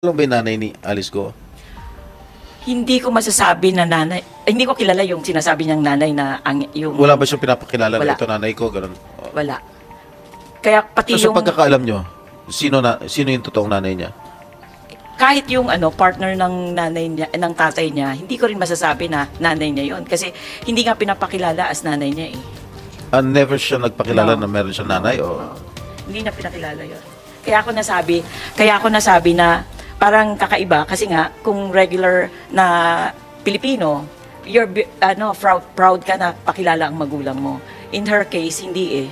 Alam ba yung nanay ni Alice Go? Hindi ko masasabi na nanay, hindi ko kilala yung sinasabi niyang nanay na yung Wala ba siyang pinapakilala na Wala. ito nanay ko? Ganun. wala. Kaya pati So, sa yung pagkakaalam nyo, sino yung totoong nanay niya? kahit yung partner ng nanay niya, ng tatay niya, hindi ko rin masasabi na nanay niya yon kasi hindi nga pinapakilala as nanay niya eh. Never siya nagpakilala No. na meron siyang nanay? O... Hindi na pinakilala yon. Kaya ako nasabi na parang kakaiba kasi nga kung regular na Pilipino, proud ka na pakilala ang magulang mo. In her case, hindi eh.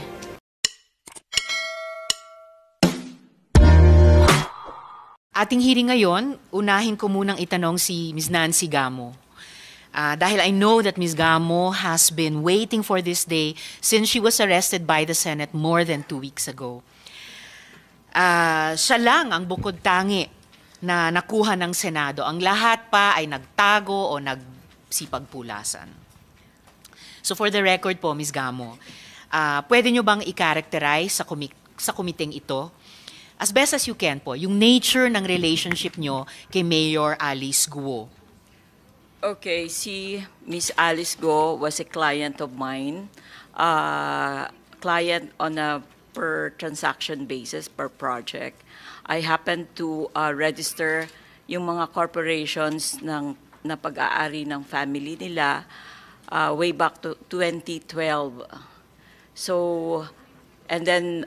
Ating hearing ngayon, unahin ko munang itanong si Ms. Nancy Gamo. Dahil I know that Ms. Gamo has been waiting for this day since she was arrested by the Senate more than 2 weeks ago. Siya lang ang bukod tangi na nakuha ng Senado. Ang lahat pa ay nagtago o nagsipagpulasan. So for the record po, Ms. Gamo, pwede nyo bang i-characterize sa komiteng ito, as best as you can po, yung nature ng relationship nyo kay Mayor Alice Guo? Okay, si Miss Alice Go was a client of mine, client on a per transaction basis, per project. I happened to register yung mga corporations na pag-aari ng family nila way back to 2012. So, and then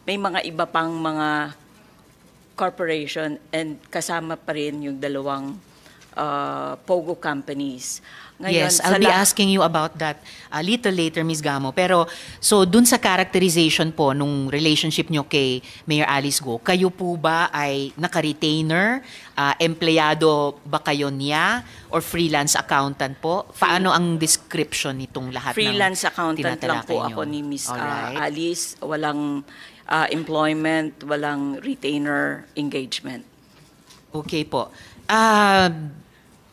may mga iba pang mga corporation and kasama pa rin yung dalawang POGO companies. Ngayon, Yes, I'll be asking you about that a little later, Ms. Gamo. Pero, so dun sa characterization po nung relationship nyo kay Mayor Alice Go, kayo po ba ay naka-retainer? Empleyado ba kayo niya? Or freelance accountant po? Paano ang description nitong lahat freelance ng accountant lang po tinatalakay nyo? ako ni Miss Alright. Alice. Walang employment, walang retainer engagement. Okay po.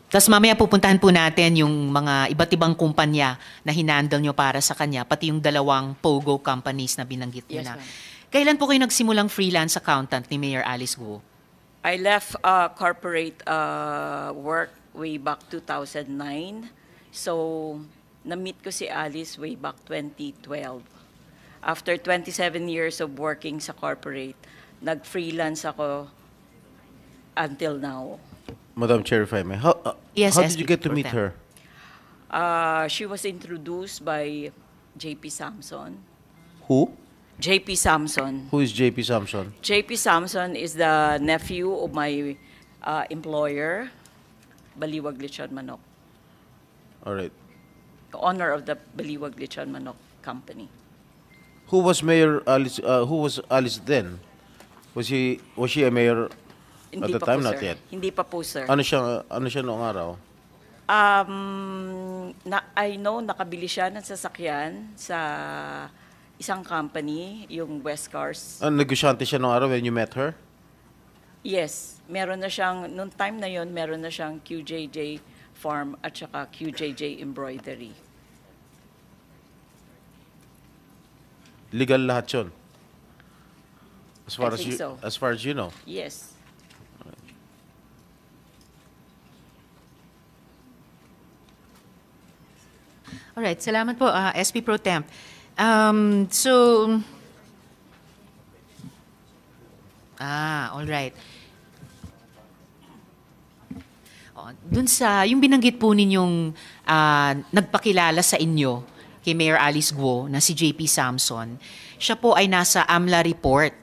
Tapos mamaya pupuntahan po natin yung mga iba't ibang kumpanya na hinandle nyo para sa kanya, pati yung dalawang POGO companies na binanggit nyo Yes, na. ma'am. Kailan po kayo nagsimulang freelance accountant ni Mayor Alice Guo? I left corporate work way back 2009. So, na-meet ko si Alice way back 2012. After 27 years of working sa corporate, nag-freelance ako until now. Madam Chair, if I may. Yes, How did you SP get to meet Pro Tem. her? She was introduced by JP Samson. Who? JP Samson. Who is JP Samson? JP Samson is the nephew of my employer, Baliwag Lechon Manok, All right. the owner of the Baliwag Lechon Manok company. Who was Mayor Alice? Who was Alice then? Was she a mayor at the pa time? po, Not sir. yet. Hindi pa po, sir. Ano siya noong araw? I know nakabili siya ng sasakyan sa isang company, yung West Cars. Negosyante siya noong araw when you met her? Yes, meron na siyang, noong time na yon, meron na siyang QJJ Farm at saka QJJ Embroidery. Legal lahat yun? I think so. As far as you know? Yes. Alright, salamat po, SP Pro Temp. Alright. Dun sa, yung binanggit po ninyong nagpakilala sa inyo kay Mayor Alice Guo na si JP Samson, siya po ay nasa AMLA report.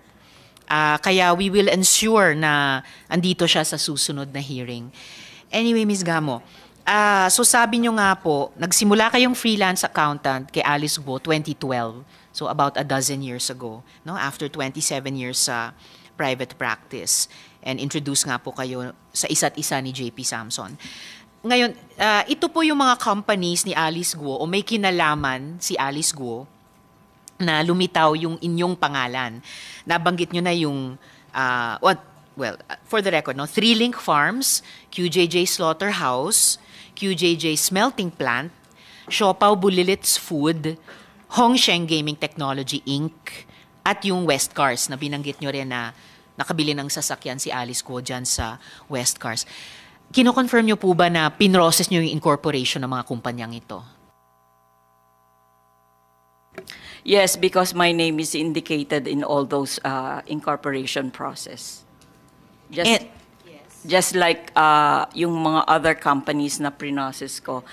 Kaya we will ensure na andito siya sa susunod na hearing. Anyway, Ms. Gamo, so sabi nyo nga po, nagsimula kayong freelance accountant kay Alice Guo 2012. So about a dozen years ago, no? After 27 years sa private practice. And introduce nga po kayo sa isa't isa ni JP Samson. Ngayon, ito po yung mga companies ni Alice Guo o may kinalaman si Alice Guo na lumitaw yung inyong pangalan. Nabanggit nyo na yung, for the record, no? 3Link Farms, QJJ Slaughterhouse, QJJ Smelting Plant, Siopaw Bulilits Food, Hongsheng Gaming Technology Inc., at yung West Cars na binanggit nyo rin na nakabili ng sasakyan si Alice Guo dyan sa West Cars. Kino-confirm niyo po ba na pinrocess niyo yung incorporation ng mga kumpanyang ito? Yes, because my name is indicated in all those incorporation process. Just like yung mga other companies na pre-process ko,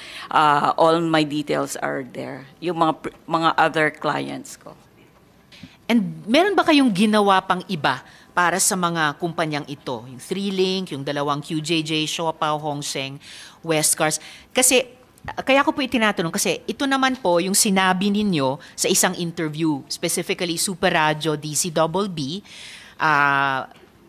all my details are there. Yung mga other clients ko. And meron ba kayong ginawa pang iba para sa mga kumpanyang ito? Yung 3Link, yung dalawang QJJ, Siopao, Hongseng, West Cars. Kasi, kaya ko po itinatanong, kasi ito naman po yung sinabi ninyo sa isang interview, specifically Super Radio DCBB,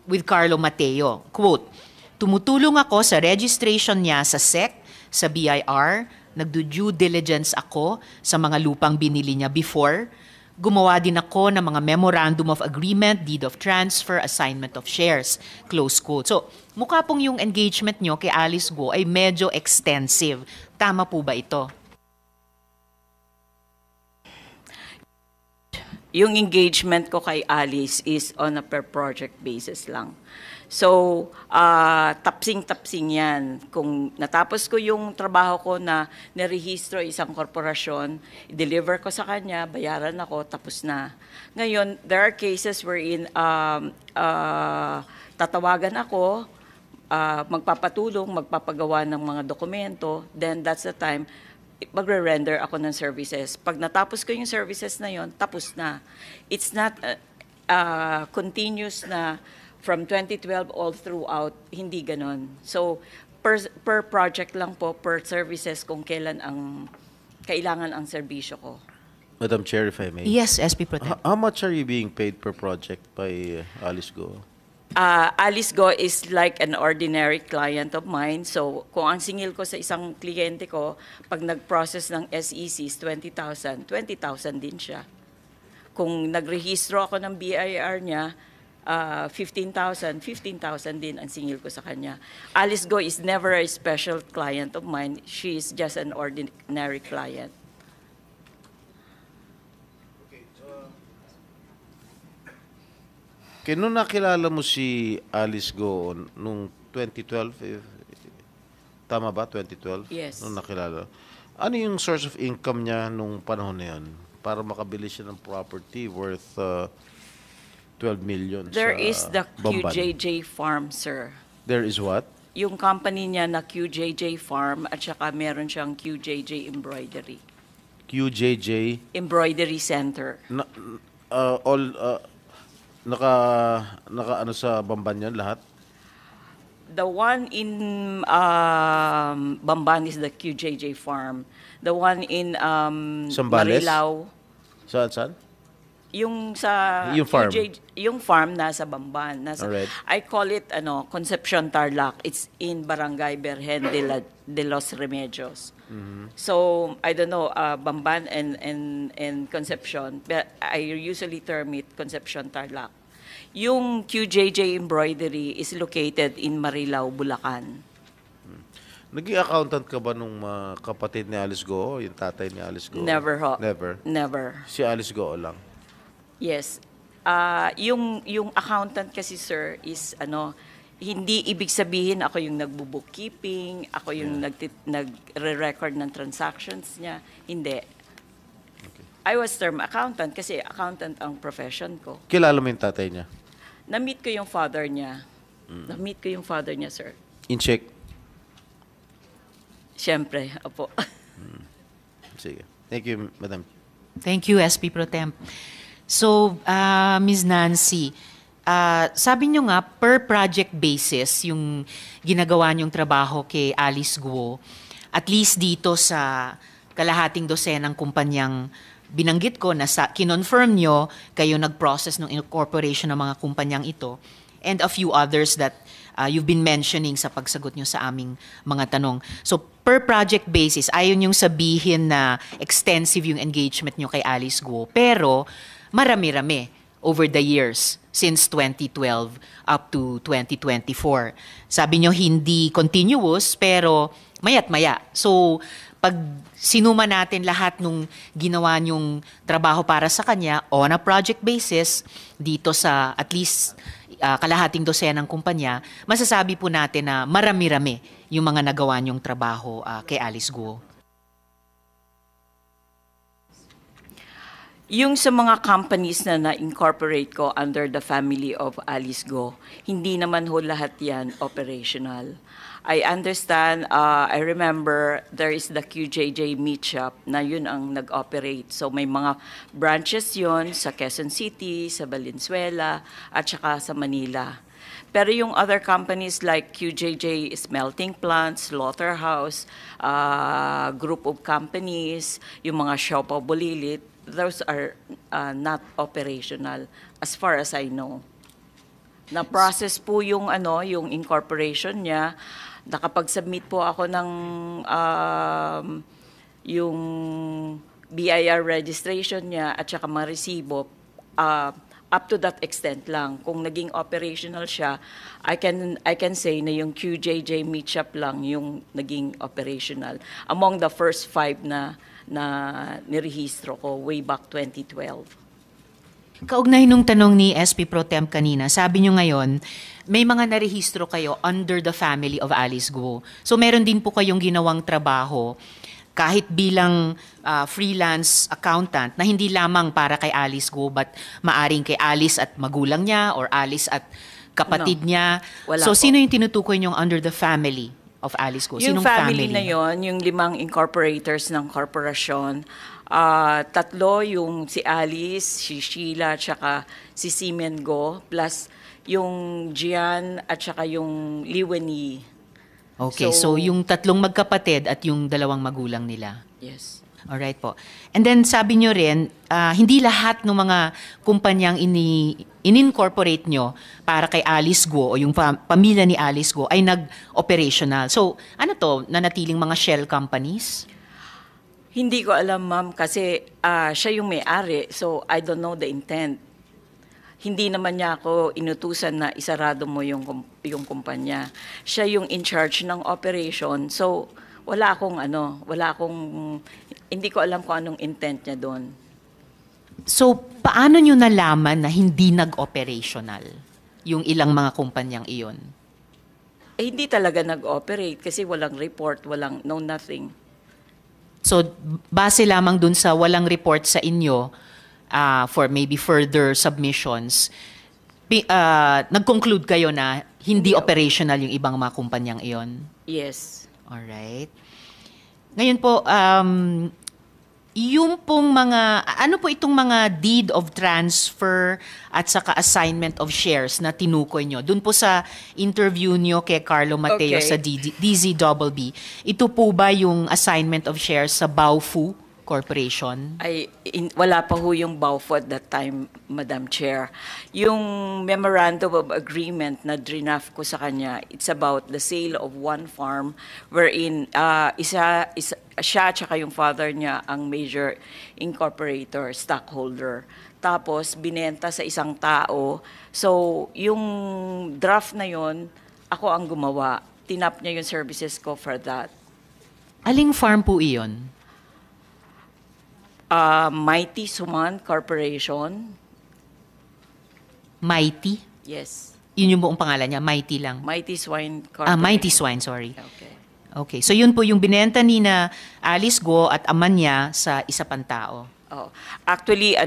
with Carlo Mateo. Quote, "Tumutulong ako sa registration niya sa SEC, sa BIR, nagdo-due diligence ako sa mga lupang binili niya before. Gumawa din ako ng mga memorandum of agreement, deed of transfer, assignment of shares." Close quote. So, mukha pong yung engagement nyo kay Alice Guo ay medyo extensive. Tama po ba ito? Yung engagement ko kay Alice is on a per project basis lang. So, tapsing-tapsing yan. Kung natapos ko yung trabaho ko na nirehistro isang korporasyon, i-deliver ko sa kanya, bayaran ako, tapos na. Ngayon, there are cases wherein tatawagan ako, magpapatulong, magpapagawa ng mga dokumento, then that's the time magre-render ako ng services. Pag natapos ko yung services na yon, tapos na. It's not continuous na from 2012 all throughout, hindi ganon. So, per project lang po, per services kung kailan ang kailangan ang serbisyo ko. Madam Chair, if I may. Yes, SP Pro Tem. How much are you being paid per project by Alice Guo? Alice Guo is like an ordinary client of mine. So, kung ang singil ko sa isang kliyente ko, pag nag-process ng SEC is 20,000, 20,000 din siya. Kung nagrehistro ako ng BIR niya, 15,000 din ang singil ko sa kanya. Alice Guo is never a special client of mine. She is just an ordinary client. Nung nakilala mo si Alice Guo nung 2012, tama ba, 2012? Yes. Nung nakilala. Ano yung source of income niya nung panahon na yun? Para makabili siya ng property worth 12 million There sa is the Bamban. QJJ Farm, sir. There is what? Yung company niya na QJJ Farm at saka meron siyang QJJ Embroidery. QJJ? Embroidery Center. Naka ano sa Bamban yan lahat? The one in Bamban is the QJJ Farm. The one in Zambales? Marilao, Saan? yung sa Yung farm. yung farm nasa Bamban. Alright. I call it Concepcion Tarlac. It's in Barangay Berhen de los Remedios. So I don't know Bamban and Concepcion, but I usually term it Concepcion Tarlac. Yung QJJ Embroidery is located in Marilao, Bulacan. Naging accountant ka ba nung kapatid ni Alice Guo, yung tatay ni Alice Guo? Never ho. Never? Never. Si Alice Guo lang? Yes. Yung accountant kasi, sir, is hindi ibig sabihin ako yung nagbo-bookkeeping, ako yung nagre-record ng transactions niya. Hindi. Okay. I was term accountant kasi accountant ang profession ko. Kilala mo yung tatay niya? Na-meet ko yung father niya. Na-meet ko yung father niya, sir. In check? Siyempre, opo. Sige. Thank you, Madam. Thank you, SP Pro Temp. So, Ms. Nancy, sabi nyo nga, per project basis, yung ginagawa nyong trabaho kay Alice Guo, at least dito sa kalahating dosenang kumpanyang binanggit ko na kinonfirm nyo, kayo nag-process ng incorporation ng mga kumpanyang ito, and a few others that you've been mentioning sa pagsagot nyo sa aming mga tanong. So, per project basis, ayon yung sabihin na extensive yung engagement nyo kay Alice Guo, pero marami-rami over the years since 2012 up to 2024. Sabi nyo hindi continuous, pero mayat-maya. So, pag sinuma natin lahat nung ginawa nyong trabaho para sa kanya on a project basis, dito sa at least kalahating dosenang kumpanya, masasabi po natin na marami-rami yung mga nagawa niyong trabaho kay Alice Guo. Yung sa mga companies na na-incorporate ko under the family of Alice Guo, hindi naman ho lahat yan operational. I understand, I remember there is the QJJ Meat Shop na yun ang nag-operate. So may mga branches yun sa Quezon City, sa Valenzuela, at saka sa Manila. Pero yung other companies like QJJ Smelting Plants, Slaughterhouse, group of companies, yung mga Siopaw Bulilit, those are not operational as far as I know. Na-process po yung yung incorporation niya. Nakapag-submit po ako ng yung BIR registration niya at saka mga resibo up to that extent lang. Kung naging operational siya, I can say na yung QJJ Meat Shop lang yung naging operational among the first 5 na nirehistro ko way back 2012. Kaugnay nung tanong ni SP Pro Temp kanina, sabi nyo ngayon, may mga narehistro kayo under the family of Alice Guo. So meron din po kayong ginawang trabaho kahit bilang freelance accountant na hindi lamang para kay Alice Guo but maaring kay Alice at magulang niya or Alice at kapatid niya. Wala so po. sino yung tinutukoy nyong under the family of Alice Guo? Yung Sinong family na yon, yung 5 incorporators ng korporasyon, 3 yung si Alice, si Sheila, tsaka si Simen Go, plus yung Gian at saka yung Liwani. Okay, so yung 3 magkapatid at yung 2 magulang nila. Yes. Alright po. And then sabi nyo rin, hindi lahat ng mga kumpanyang in-incorporate nyo para kay Alice Guo o yung pamilya ni Alice Guo ay nag-operational. So ano to, nanatiling mga shell companies? Hindi ko alam, ma'am, kasi siya yung may-ari, so I don't know the intent. Hindi naman niya ako inutusan na isarado mo yung kumpanya. Siya yung in charge ng operation, so hindi ko alam kung anong intent niya doon. So paano nyo nalaman na hindi nag-operational yung ilang mga kumpanyang iyon? Hindi talaga nag-operate kasi walang report, nothing. So base lamang dun sa walang report sa inyo for maybe further submissions, nag-conclude kayo na hindi operational yung ibang mga kumpanyang iyon? Yes. Alright. Ngayon po, yung pong ano po itong mga deed of transfer at saka assignment of shares na tinukoy nyo? Doon po sa interview nyo kay Carlo Mateo Okay. sa DZBB, ito po ba yung assignment of shares sa Baofu Corporation? Wala pa ho yung BAUFO at that time, Madam Chair. Yung memorandum of agreement na draft ko sa kanya, it's about the sale of one farm wherein siya tsaka yung father niya ang major incorporator, stockholder. Tapos binenta sa isang tao. So yung draft na yon, ako ang gumawa. Tinap niya yung services ko for that. Aling farm po iyon? Mighty Suman Corporation. Mighty? Yes. Yun yung buong pangalan niya, Mighty lang. Mighty Swine Corporation. Mighty Swine, sorry. Okay. Okay, so yun po yung binenta ni na Alice Guo at ama niya sa isa pang tao. Oh. Actually,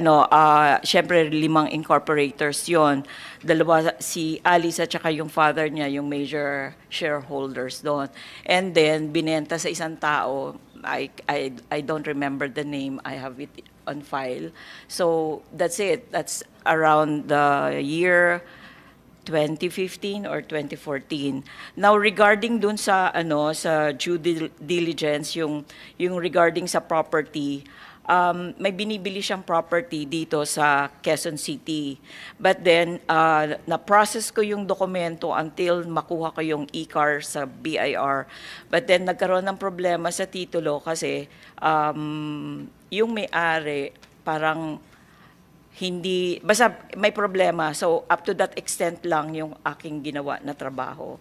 syempre 5 incorporators yon. 2, si Alice at saka yung father niya, yung major shareholders doon. And then, binenta sa isang tao. I don't remember the name. I have it on file. So, that's it. That's around the year 2015 or 2014. Now regarding dun sa sa due diligence yung regarding sa property, may binibili siyang property dito sa Quezon City. But then na-process ko yung dokumento until makuha ko yung e-car sa BIR. But then nagkaroon ng problema sa titulo kasi yung may-ari parang hindi, basta may problema. So, up to that extent lang yung aking ginawa na trabaho.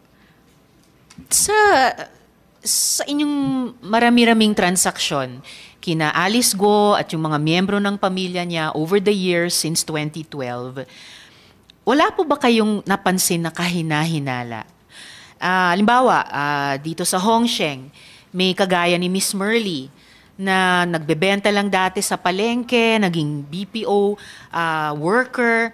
Sa inyong marami-raming transaksyon, kina Alice Guo at yung mga miyembro ng pamilya niya over the years since 2012, wala po ba kayong napansin na kahina-hinala? Halimbawa, dito sa Hongsheng, may kagaya ni Miss Merly na nagbebenta lang dati sa palengke, naging BPO worker,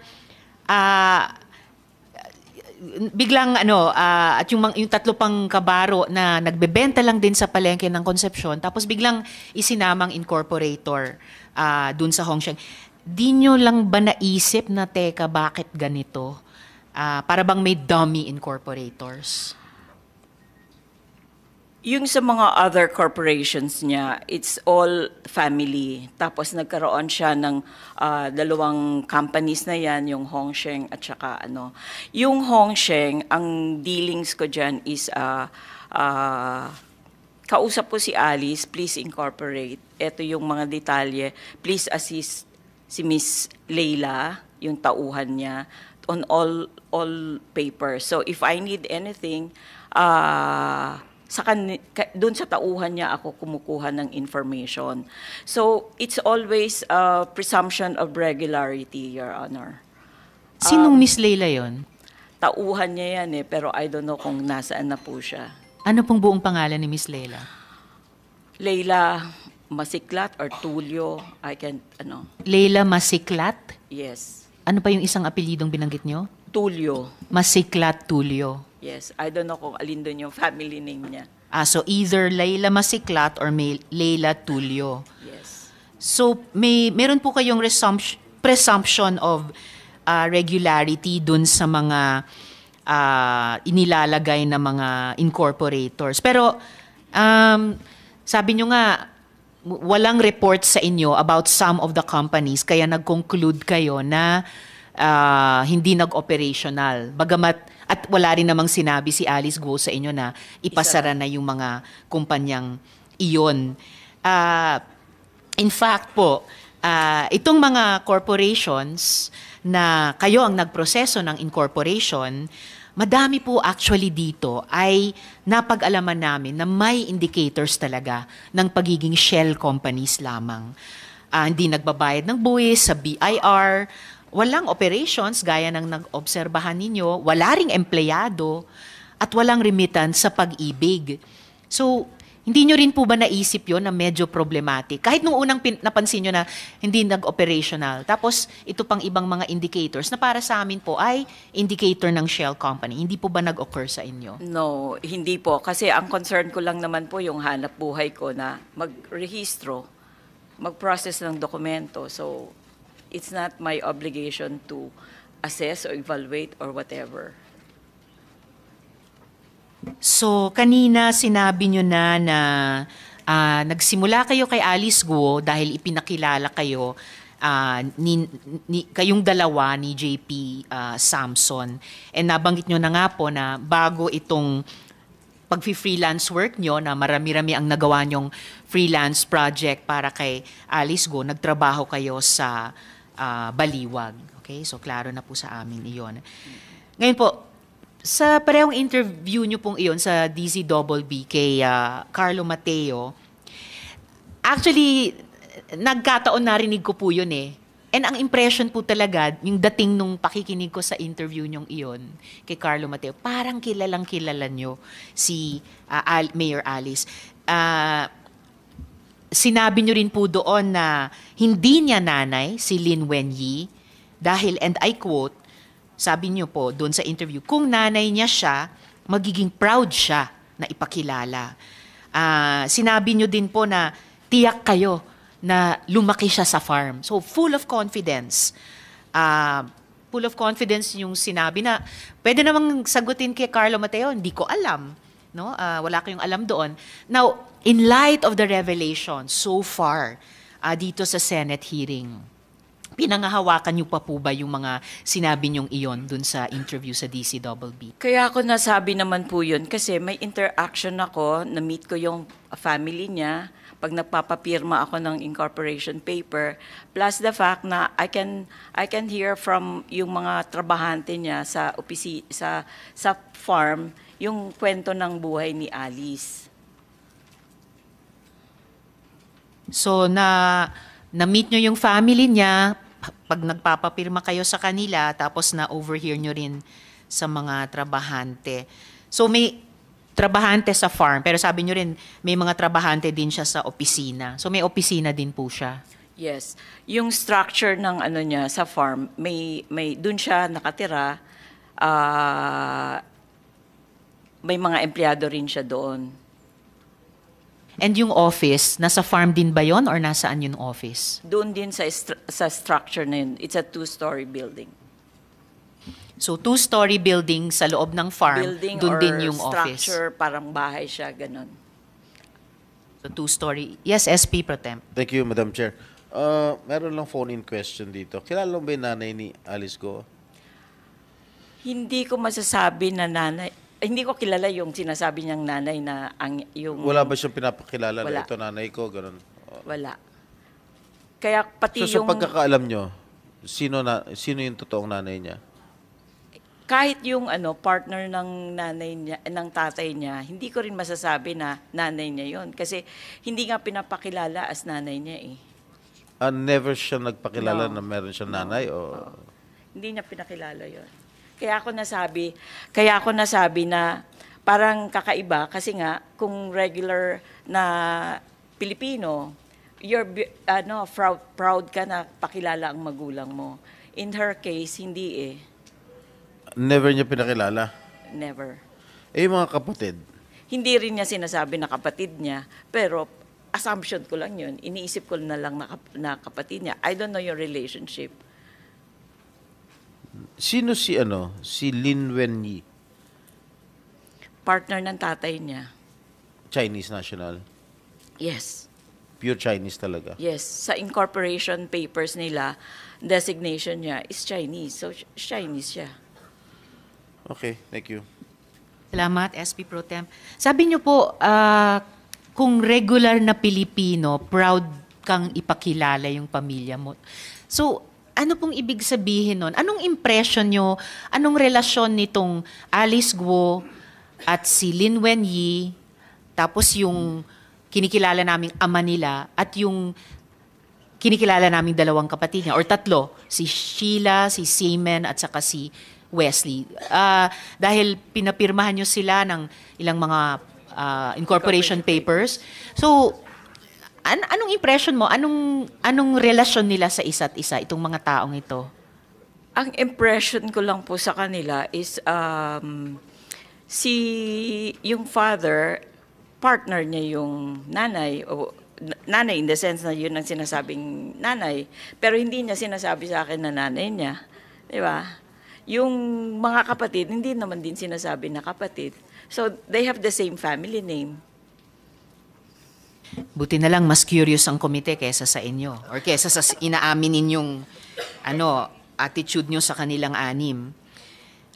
biglang at yung tatlo pang kabaro na nagbebenta lang din sa palengke ng Concepcion, tapos biglang isinamang incorporator dun sa Hongsheng. Di nyo lang ba naisip na, teka, bakit ganito? Para bang may dummy incorporators? Yung sa mga other corporations niya, it's all family. Tapos nagkaroon siya ng dalawang companies na yan, yung Hongsheng at saka ano. Yung Hongsheng, ang dealings ko dyan is kausap ko si Alice, please incorporate. Ito yung mga detalye. Please assist si Miss Leila, yung tauhan niya, on all papers. So if I need anything, doon sa tauhan niya ako kumukuha ng information. So it's always a presumption of regularity, Your Honor. Sinong Miss Leila yon? Tauhan niya yan pero I don't know kung nasaan na po siya. Ano pong buong pangalan ni Miss Leila? Leila Masiklat or Tulio, Leila Masiklat? Yes. Ano pa yung isang apelidong binanggit nyo? Tulio. Masiklat Tulio. Yes. I don't know kung alin doon yung family name niya. So either Leila Masiklat or Leila Tulio. Yes. So meron po kayong presumption of regularity dun sa mga inilalagay na mga incorporators. Pero sabi nyo nga, walang report sa inyo about some of the companies, kaya nag-conclude kayo na hindi nag-operational. Bagamat, at wala rin namang sinabi si Alice Guo sa inyo na ipasara na yung mga kumpanyang iyon. In fact po, itong mga corporations na kayo ang nagproseso ng incorporation, madami po actually dito ay napag-alaman namin na may indicators talaga ng pagiging shell companies lamang. Hindi nagbabayad ng buwis sa BIR, walang operations gaya ng nag-obserbahan ninyo, wala ring empleyado, at walang remittance sa Pag-ibig. So, hindi nyo rin po ba naisip yon na medyo problematic? Kahit nung unang napansin nyo na hindi nag-operational, tapos ito pang ibang mga indicators na para sa amin po ay indicator ng shell company. Hindi po ba nag-occur sa inyo? No, hindi po. Kasi ang concern ko lang naman po yung hanap buhay ko na mag-rehistro, mag-process ng dokumento. So, it's not my obligation to assess or evaluate or whatever. So, kanina sinabi nyo na nagsimula kayo kay Alice Guo dahil ipinakilala kayo kayong dalawa ni JP Samson. And nabanggit nyo na nga po na bago itong pag-freelance work nyo, na marami-rami ang nagawa nyong freelance project para kay Alice Guo, nagtrabaho kayo sa Baliwag. Okay? So, klaro na po sa amin iyon. Ngayon po, sa parehong interview nyo pong iyon sa DZBB kay Carlo Mateo, actually, nagkataon narinig ko po yun eh. And ang impression po talaga, yung dating nung pakikinig ko sa interview nyong iyon kay Carlo Mateo, parang kilalang kilala nyo si Mayor Alice. Sinabi nyo rin po doon na hindi niya nanay si Lin Wenyi dahil, and I quote, sabi niyo po doon sa interview, kung nanay niya siya, magiging proud siya na ipakilala. Sinabi niyo din po na tiyak kayo na lumaki siya sa farm. So full of confidence. Full of confidence yung sinabi na pwede namang sagutin kay Carlo Mateo, hindi ko alam. No? Wala kayong alam doon. Now, in light of the revelation so far dito sa Senate hearing, pinangahawakan niyo pa po ba yung mga sinabi niyong iyon dun sa interview sa DCBB? Kaya ako nasabi naman po yun kasi may interaction ako, na-meet ko yung family niya pag nagpapapirma ako ng incorporation paper, plus the fact na I can hear from yung mga trabahante niya sa sa farm yung kwento ng buhay ni Alice. So na-meet niyo yung family niya, pag nagpapapirma kayo sa kanila, tapos na-overhear nyo rin sa mga trabahante. So may trabahante sa farm, pero sabi nyo rin, may mga trabahante din siya sa opisina. So may opisina din po siya. Yes. Yung structure ng ano niya sa farm, may doon siya nakatira. May mga empleyado rin siya doon. And yung office, nasa farm din ba yon or nasaan yung office? Doon din sa structure na yun. It's a 2-story building. So 2-story building sa loob ng farm, Building doon or din yung office. structure, parang bahay siya, ganun. So 2-story. Yes, SP Pro Temp. Thank you, Madam Chair. Meron lang phone-in question dito. Kilala mo ba yung nanay ni Alice Go? Hindi ko masasabi na nanay, hindi ko kilala yung sinasabi niyang nanay na yung... Wala ba siyang pinapakilala Wala. na ito nanay ko? Ganun. Wala. Kaya pati So sa yung... pagkakaalam nyo, sino yung totoong nanay niya? Kahit yung partner ng nanay niya, ng tatay niya, hindi ko rin masasabi na nanay niya yon kasi hindi nga pinapakilala as nanay niya eh. Never siya nagpakilala No. na meron siyang nanay? O... Hindi niya pinakilala yon. Kaya ako nasabi na parang kakaiba kasi nga kung regular na Pilipino, proud ka na pakilala ang magulang mo. In her case, hindi eh. Never niya pinakilala? Never. Yung mga kapatid? Hindi rin niya sinasabi na kapatid niya, pero assumption ko lang yun. Iniisip ko na lang na kapatid niya. I don't know your relationship. Sino si Lin Wenyi? Partner ng tatay niya. Chinese national? Yes. Pure Chinese talaga? Yes. Sa incorporation papers nila, designation niya is Chinese. So, Chinese siya. Okay, thank you. Salamat, SP Pro Temp. Sabi niyo po, kung regular na Pilipino, proud kang ipakilala yung pamilya mo. So, ano pong ibig sabihin nun? Anong impression nyo? Anong relasyon nitong Alice Guo at si Lin Wenyi, tapos yung kinikilala naming ama nila at yung kinikilala naming dalawang kapatid niya, or tatlo, si Sheila, si Seaman, at saka si Wesley. Dahil pinapirmahan nyo sila ng ilang mga incorporation papers. So, anong impression mo? Anong relasyon nila sa isa't isa, itong mga taong ito? Ang impression ko lang po sa kanila is yung father, partner niya yung nanay, o nanay in the sense na yun ang sinasabing nanay, pero hindi niya sinasabi sa akin na nanay niya. Di ba? Yung mga kapatid, hindi naman din sinasabi na kapatid. So, they have the same family name. Buti na lang mas curious ang komite kesa sa inyo or kesa sa inaamin ninyong attitude nyo sa kanilang anim.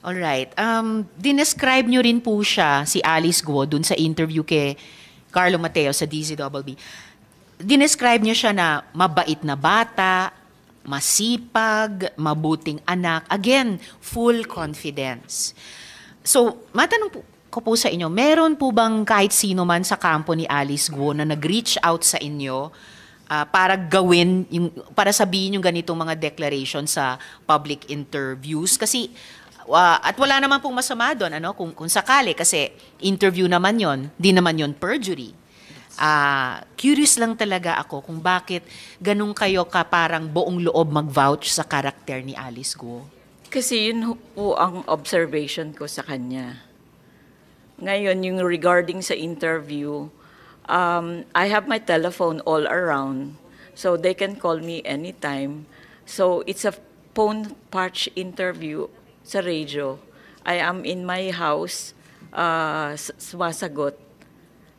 Alright. Dinescribe nyo rin po siya, si Alice Guo, dun sa interview kay Carlo Mateo sa DZBB. Dinescribe nyo siya na mabait na bata, masipag, mabuting anak. Again, full confidence. So, matanong ko po sa inyo, meron po bang kahit sino man sa kampo ni Alice Guo na nag-reach out sa inyo para para sabihin yung ganitong mga declaration sa public interviews? Kasi, at wala naman pong masama doon, kung sakali, kasi interview naman yon, di naman yon perjury. Curious lang talaga ako kung bakit ganun kayo ka parang buong loob mag-vouch sa karakter ni Alice Guo. Kasi yun po ang observation ko sa kanya. Ngayon, yung regarding sa interview, I have my telephone all around, so they can call me anytime. So, it's a phone patch interview sa radio. I am in my house, sumasagot.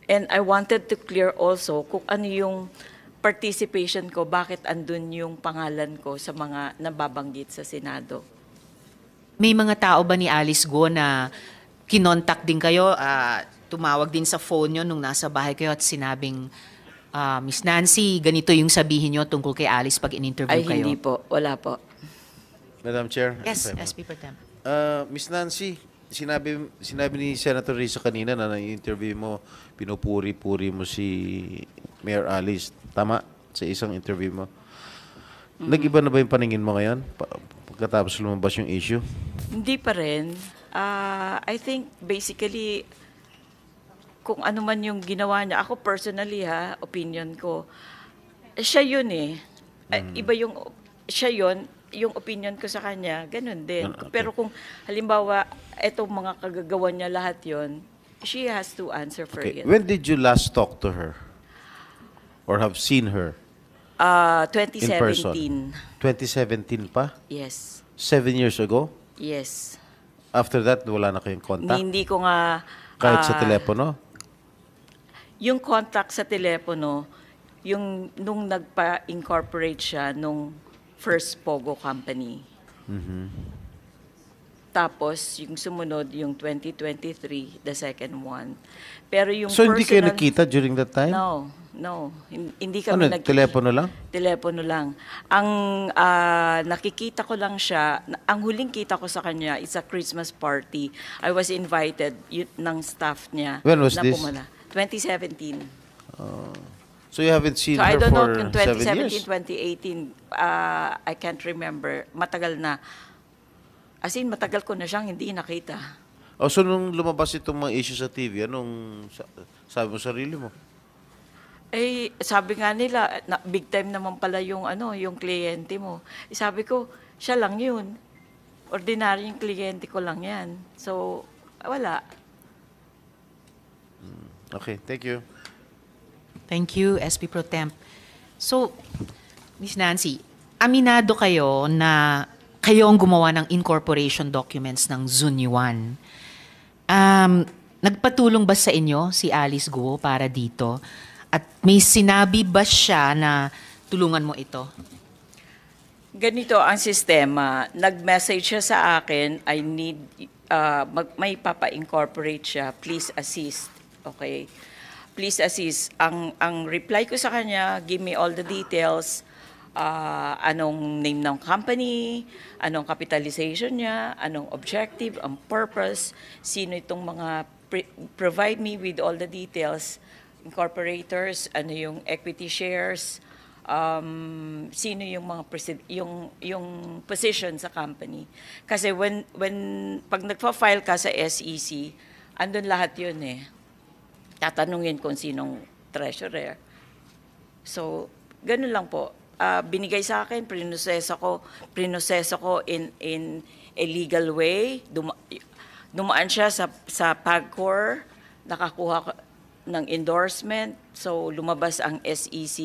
And I wanted to clear also kung ano yung participation ko, bakit andun yung pangalan ko sa mga nababanggit sa Senado. May mga tao ba ni Alice Guo na kinontak din kayo, tumawag din sa phone nyo nung nasa bahay kayo at sinabing, Miss Nancy, ganito yung sabihin nyo tungkol kay Alice pag in-interview Ay, kayo? hindi po. Wala po. Madam Chair? Yes, SP Pro Temp. Miss Nancy, sinabi ni Senator Risa kanina na na-interview mo, pinupuri-puri mo si Mayor Alice. Tama? Sa isang interview mo. Nag-iba na ba yung paningin mo ngayon? Pagkatapos lumabas yung issue? Hindi pa rin. I think basically, kung ano man yung ginawa niya, ako personally opinion ko, siya yun eh. Iba yung, siya yun, yung opinion ko sa kanya, ganun din. Okay. Pero kung halimbawa, etong mga kagagawa niya lahat yun, she has to answer for Okay. it. When did you last talk to her? Or have seen her in person? 2017. 2017 pa? Yes. 7 years ago? Yes. After that, wala na kayong contact? Hindi ko nga... Kahit sa telepono? Yung contact sa telepono, yung nung nagpa-incorporate siya nung first Pogo company. Tapos, yung sumunod, yung 2023, the second one. Pero yung So, hindi kayo personal- nakita during that time? No. Hindi Ano, kami telepono lang? Telepono lang. Ang nakikita ko lang siya, ang huling kita ko sa kanya, it's a Christmas party. I was invited ng staff niya. When was na this? Pumala. 2017. So, you haven't seen So I her don't know for kung 7 2017, years? 2018, I can't remember. Matagal na. As in, matagal ko na siyang hindi nakita. Oh, so, nung lumabas itong mga issue sa TV, anong sabi mo sa sarili mo? Eh, sabi nga nila, big time naman pala yung, yung kliyente mo. Eh, sabi ko, siya lang yun. Ordinary yung kliyente ko lang yan. So, wala. Okay, thank you. Thank you, SP Pro Temp. So, Miss Nancy, aminado kayo na kayo ang gumawa ng incorporation documents ng Zunyuan. Nagpatulong ba sa inyo si Alice Guo para dito? At may sinabi ba siya na tulungan mo ito? Ganito ang sistema. Nag-message siya sa akin, I need, may papa-incorporate siya, please assist. Okay? Please assist. Ang reply ko sa kanya, give me all the details, anong name ng company, anong capitalization niya, anong objective, ang purpose, sino itong mga, provide me with all the details, incorporators, ano yung equity shares, sino yung mga yung position sa company. Kasi when pag nagfa-file ka sa SEC, andun lahat yun eh. Tatanungin kung sinong treasurer. So, ganun lang po. Binigay sa akin, prinoseso ko in a legal way. Dumaan siya sa PAGCOR, nakakuha ko ng endorsement. So, lumabas ang SEC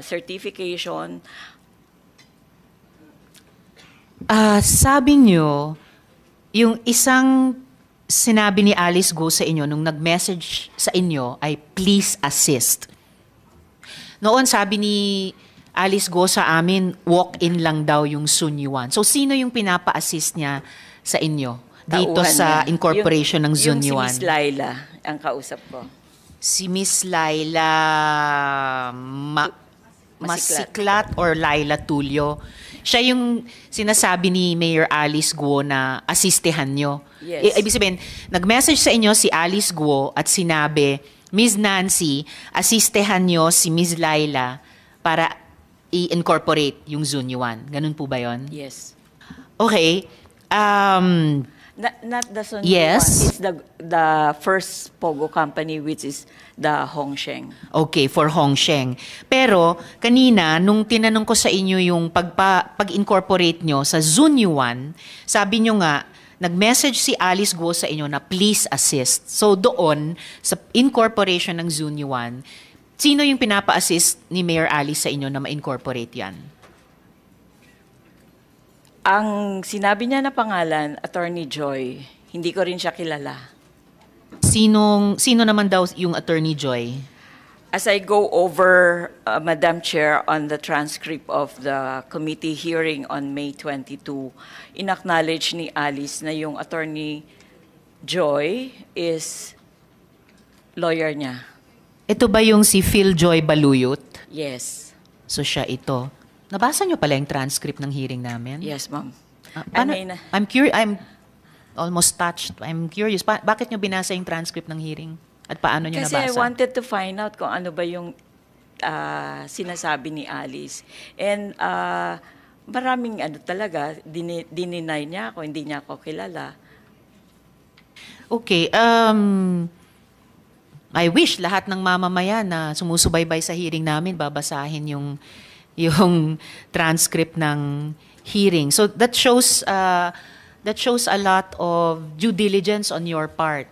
certification. Sabi niyo, yung isang sinabi ni Alice Guo sa inyo nung nag-message sa inyo ay please assist. Noon sabi ni Alice Guo sa amin, walk-in lang daw yung Zunyuan. So sino yung pinapa-assist niya sa inyo dito Tauhan sa niya. incorporation ng Yung si Zunyuan? Miss Laila ang kausap ko. Si Miss Laila Masiklat or Laila Tulio. Siya yung sinasabi ni Mayor Alice Guo na asistehan nyo. Yes. Ibig sabihin, nag-message sa inyo si Alice Guo at sinabi, Miss Nancy, asistehan nyo si Miss Laila para i-incorporate yung Zunyuan. Ganun po ba yon? Yes. Okay. Not the Sun Yes. one. It's the first Pogo company, which is the Hongsheng. Okay, for Hongsheng. Pero kanina, nung tinanong ko sa inyo yung pag-incorporate nyo sa Zunyuan, sabi nyo nga, nag-message si Alice Guo sa inyo na please assist. So doon, sa incorporation ng Zunyuan, sino yung pinapa-assist ni Mayor Alice sa inyo na ma-incorporate yan? Ang sinabi niya na pangalan, Attorney Joy, hindi ko rin siya kilala. Sino naman daw yung Attorney Joy? As I go over, Madam Chair, on the transcript of the committee hearing on May 22, inacknowledge ni Alice na yung Attorney Joy is lawyer niya. Ito ba yung si Phil Joy Baluyot? Yes. So siya ito. Nabasa niyo pala yung transcript ng hearing namin? Yes, ma'am. Paano- I mean, I'm curious. I'm almost touched. I'm curious. Bakit niyo binasa yung transcript ng hearing? At paano niyo kasi I nabasa? wanted to find out kung ano ba yung sinasabi ni Alice. And maraming talaga, dininay niya ako, hindi niya ako kilala. Okay, I wish lahat ng mamamayan na sumusubaybay sa hearing namin babasahin yung transcript ng hearing. So that shows a lot of due diligence on your part.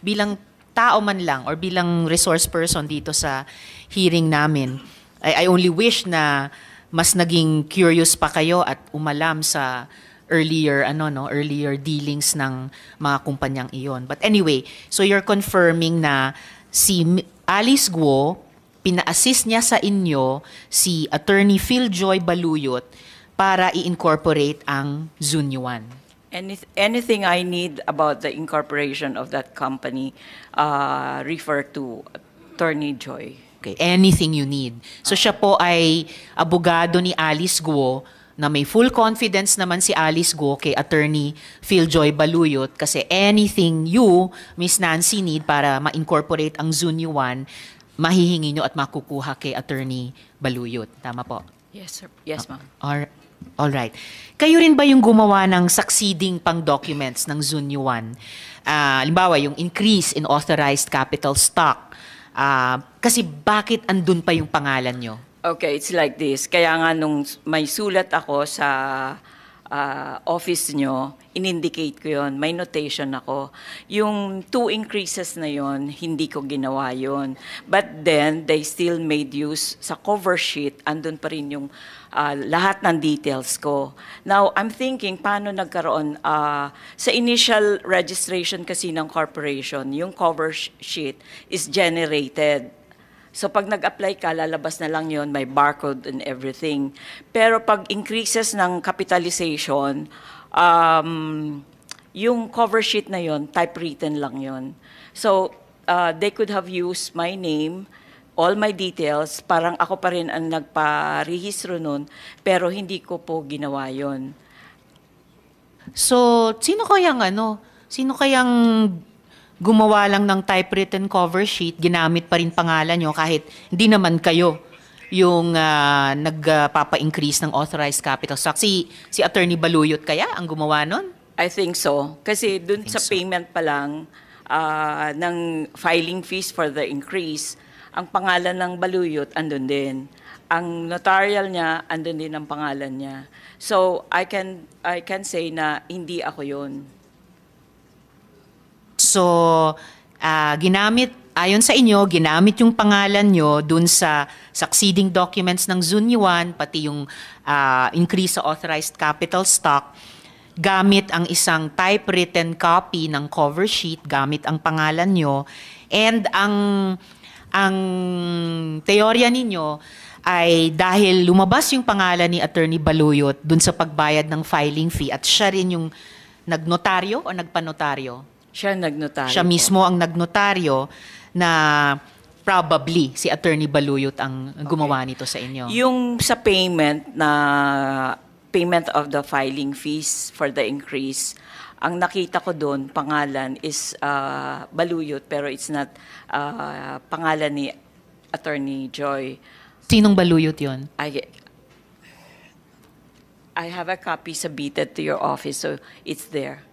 Bilang tao man lang or bilang resource person dito sa hearing namin, I only wish na mas naging curious pa kayo at umalam sa earlier dealings ng mga kumpanyang iyon. But anyway, so you're confirming na si Alice Guo, pina-assist niya sa inyo si Attorney Philjoy Baluyot para i-incorporate ang Zunyuan. Anything I need about the incorporation of that company, refer to Attorney Joy. Okay, anything you need. So siya po ay abogado ni Alice Guo na may full confidence naman si Alice Guo kay Attorney Philjoy Baluyot kasi anything you, Miss Nancy, need para ma-incorporate ang Zunyuan, mahihingi nyo at makukuha kay Attorney Baluyot. Tama po? Yes, sir. Yes, ma'am. All right. Kayo rin ba yung gumawa ng succeeding pang documents ng Zunyuan? Halimbawa, yung increase in authorized capital stock. Kasi bakit andun pa yung pangalan nyo? Okay, it's like this. Kaya nga nung may sulat ako sa office nyo, in-indicate ko yon, may notation ako. Yung 2 increases na yon, hindi ko ginawa yon. But then, they still made use sa cover sheet, andun pa rin yung lahat ng details ko. Now, I'm thinking, paano nagkaroon? Sa initial registration kasi ng corporation, yung cover sheet is generated. So pag nag-apply ka, lalabas na lang yon, may barcode and everything. Pero pag increases ng capitalization, yung cover sheet na yon, typewritten lang yon. So they could have used my name, all my details, parang ako pa rin ang nagparehistro nun, pero hindi ko po ginawa yon. So, sino kayang gumawa lang ng typewritten cover sheet, ginamit pa rin pangalan nyo kahit hindi naman kayo yung nagpapa-increase ng authorized capital stock. Si Attorney Baluyot kaya ang gumawa nun? I think so. Kasi dun sa payment pa lang ng filing fees for the increase, ang pangalan ng Baluyot andun din. Ang notarial niya, andun din ang pangalan niya. So, I can say na hindi ako yun. So, ayon sa inyo, ginamit yung pangalan nyo dun sa succeeding documents ng Zunyuan, pati yung increase sa authorized capital stock, gamit ang isang typewritten copy ng cover sheet, gamit ang pangalan nyo, and ang teorya ninyo ay dahil lumabas yung pangalan ni Attorney Baluyot dun sa pagbayad ng filing fee at siya rin yung nagnotaryo o nagpanotaryo? Siya nagnotaryo. Siya mismo ang nagnotaryo na probably si Attorney Baluyot ang gumawa nito sa inyo. Yung sa payment of the filing fees for the increase, ang nakita ko doon, pangalan is Baluyot, pero it's not pangalan ni Attorney Joy. Sinong Baluyot yon? I have a copy submitted to your office, so it's there.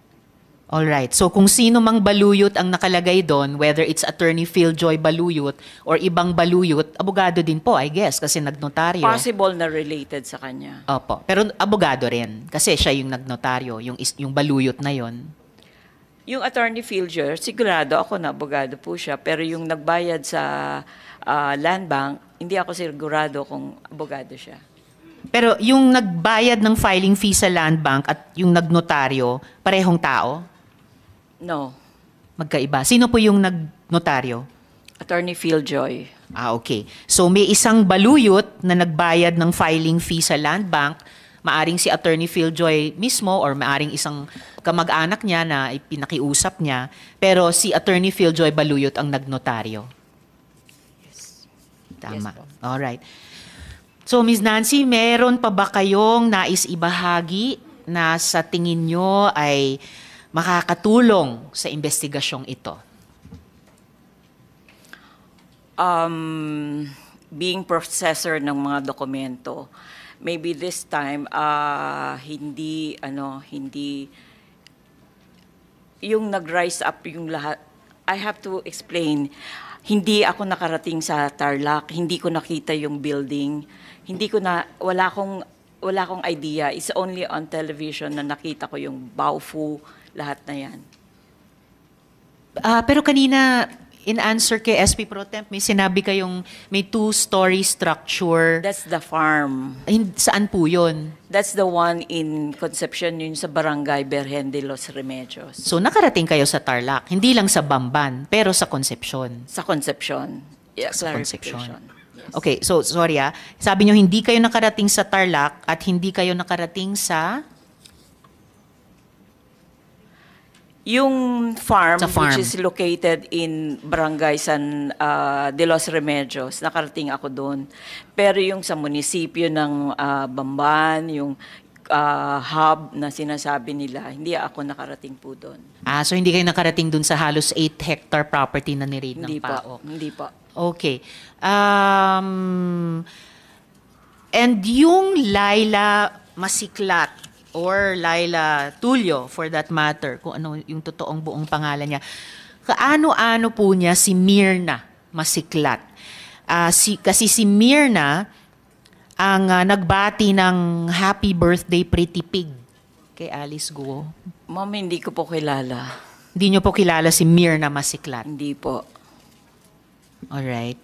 All right. So kung sino mang Baluyot ang nakalagay doon, whether it's Attorney Philjoy Baluyot or ibang Baluyot, abogado din po, I guess, kasi nagnotaryo. Possible na related sa kanya. Opo. Pero abogado rin, kasi siya yung nagnotaryo, yung Baluyot na yon. Yung Attorney Philjoy, sigurado ako na abogado po siya, pero yung nagbayad sa land bank, hindi ako sigurado kung abogado siya. Pero yung nagbayad ng filing fee sa land bank at yung nagnotaryo, parehong tao? No. Magkaiba. Sino po yung nagnotaryo? Attorney Philjoy. Okay. So may isang Baluyot na nagbayad ng filing fee sa land bank, maaring si Attorney Philjoy mismo or maaring isang kamag-anak niya na ipinakiusap niya, pero si Attorney Philjoy Baluyot ang nagnotaryo. Yes. Tama. Yes po. Alright. So Ms. Nancy, meron pa ba kayong nais ibahagi na sa tingin nyo ay makakatulong sa investigasyong ito? being processor ng mga dokumento. Maybe this time, hindi yung nag-rise up yung lahat. I have to explain, hindi ako nakarating sa Tarlac, hindi ko nakita yung building, wala akong idea. It's only on television na nakita ko yung Baofu, lahat na yan. Pero kanina, in answer kay SP Pro Temp, may sinabi kayong may 2-story structure. That's the farm. Saan po yun? That's the one in Concepcion, yun sa Barangay Berhen de los Remedios. So nakarating kayo sa Tarlac, hindi lang sa Bamban, pero sa Concepcion. Sa Concepcion. Yeah, Sa Concepcion. clarification. Yes. Okay, so sorry sabi nyo hindi kayo nakarating sa Tarlac at hindi kayo nakarating sa... Yung farm, Sa farm. which is located in Barangay San de los Remedios, nakarating ako doon. Pero yung sa munisipyo ng Bamban, yung hub na sinasabi nila, hindi ako nakarating po doon. So hindi kayo nakarating dun sa halos 8-hectare property na ni-raid ng Hindi PAOK? po, hindi po. Okay. And yung Laila Masiklat or Laila Tulio for that matter, kung ano yung totoong buong pangalan niya, kaano-ano po niya si Myrna Masiklat? Kasi si Myrna ang nagbati ng happy birthday pretty pig kay Alice Guo. Ma'am, hindi ko po kilala. Hindi niyo po kilala si Myrna Masiklat? Hindi po. Alright.